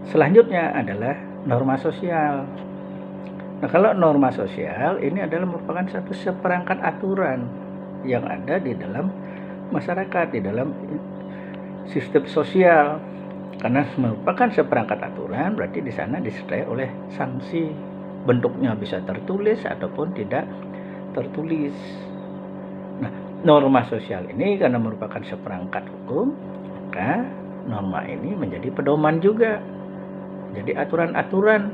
Selanjutnya adalah norma sosial. Nah, kalau norma sosial ini adalah merupakan satu seperangkat aturan yang ada di dalam masyarakat, di dalam sistem sosial. Karena merupakan seperangkat aturan, berarti di sana disertai oleh sanksi. Bentuknya bisa tertulis ataupun tidak tertulis. Nah, norma sosial ini karena merupakan seperangkat hukum, maka norma ini menjadi pedoman juga. Jadi aturan-aturan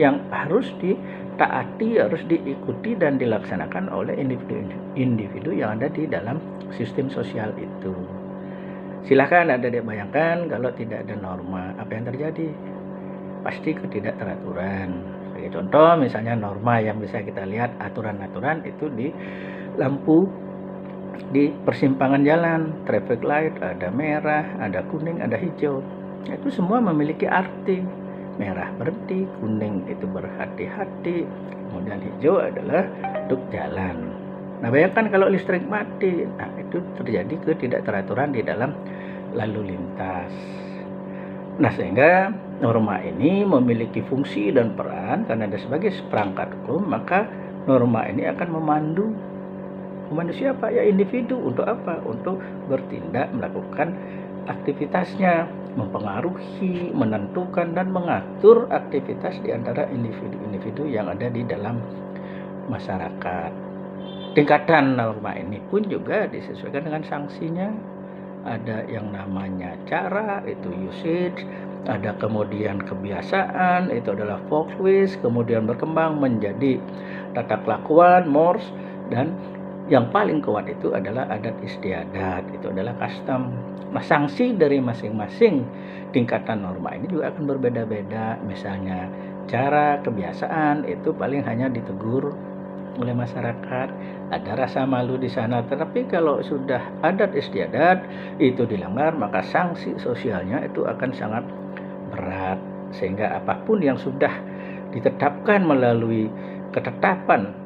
yang harus ditaati, harus diikuti dan dilaksanakan oleh individu yang ada di dalam sistem sosial itu. Silahkan Adik-adik bayangkan kalau tidak ada norma, apa yang terjadi? Pasti ketidakteraturan. Sebagai contoh misalnya norma yang bisa kita lihat, aturan-aturan itu di lampu di persimpangan jalan, traffic light, ada merah, ada kuning, ada hijau. Itu semua memiliki arti. Merah berhenti, kuning itu berhati-hati, kemudian hijau adalah untuk jalan. Nah, bayangkan kalau listrik mati, nah itu terjadi ketidakteraturan di dalam lalu lintas. Nah, sehingga norma ini memiliki fungsi dan peran karena ada sebagai perangkat hukum, maka norma ini akan memandu siapa? Ya individu. Untuk apa? Untuk bertindak, melakukan aktivitasnya, mempengaruhi, menentukan dan mengatur aktivitas di antara individu-individu yang ada di dalam masyarakat. Tingkatan norma ini pun juga disesuaikan dengan sanksinya. Ada yang namanya cara, itu usage, ada kemudian kebiasaan, itu adalah folkways, kemudian berkembang menjadi tata kelakuan, mores, dan yang paling kuat itu adalah adat istiadat, itu adalah custom. Nah, sanksi dari masing-masing tingkatan norma ini juga akan berbeda-beda. Misalnya cara, kebiasaan itu paling hanya ditegur oleh masyarakat, ada rasa malu di sana. Tetapi kalau sudah adat istiadat itu dilanggar, maka sanksi sosialnya itu akan sangat berat, sehingga apapun yang sudah ditetapkan melalui ketetapan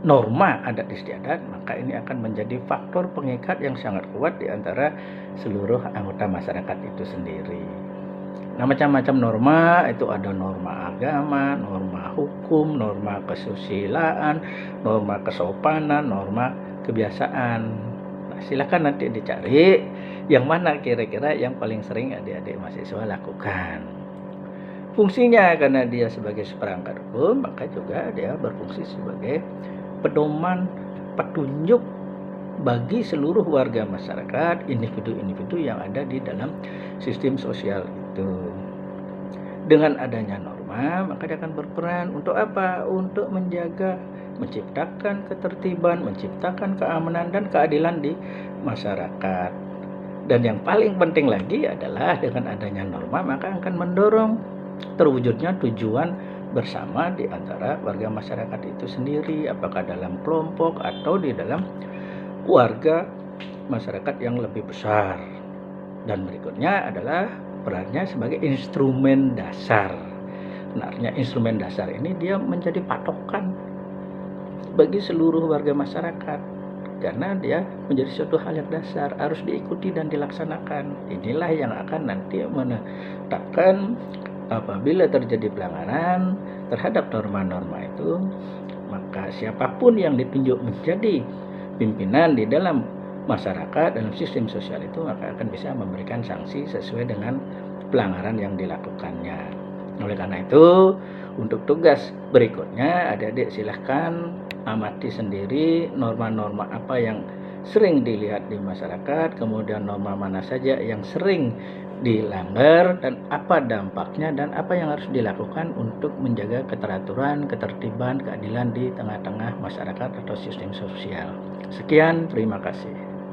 norma adat istiadat, maka ini akan menjadi faktor pengikat yang sangat kuat di antara seluruh anggota masyarakat itu sendiri. Nah, macam-macam norma itu ada norma agama, norma hukum, norma kesusilaan, norma kesopanan, norma kebiasaan. Nah, silakan nanti dicari yang mana kira-kira yang paling sering adik-adik mahasiswa lakukan. Fungsinya karena dia sebagai seperangkat hukum, maka juga dia berfungsi sebagai pedoman, petunjuk bagi seluruh warga masyarakat, individu-individu yang ada di dalam sistem sosial itu. Dengan adanya norma, maka dia akan berperan untuk apa? Untuk menjaga, menciptakan ketertiban, menciptakan keamanan dan keadilan di masyarakat. Dan yang paling penting lagi adalah dengan adanya norma, maka akan mendorong terwujudnya tujuan bersama di antara warga masyarakat itu sendiri, apakah dalam kelompok atau di dalam warga masyarakat yang lebih besar. Dan berikutnya adalah perannya sebagai instrumen dasar. Sebenarnya instrumen dasar ini dia menjadi patokan bagi seluruh warga masyarakat, karena dia menjadi suatu hal yang dasar, harus diikuti dan dilaksanakan. Inilah yang akan nanti menetapkan apabila terjadi pelanggaran terhadap norma-norma itu, maka siapapun yang ditunjuk menjadi pimpinan di dalam masyarakat, dalam sistem sosial itu, maka akan bisa memberikan sanksi sesuai dengan pelanggaran yang dilakukannya. Oleh karena itu, untuk tugas berikutnya, adik-adik silahkan amati sendiri norma-norma apa yang sering dilihat di masyarakat, kemudian norma mana saja yang sering dilanggar dan apa dampaknya dan apa yang harus dilakukan untuk menjaga keteraturan, ketertiban, keadilan di tengah-tengah masyarakat atau sistem sosial. Sekian, terima kasih.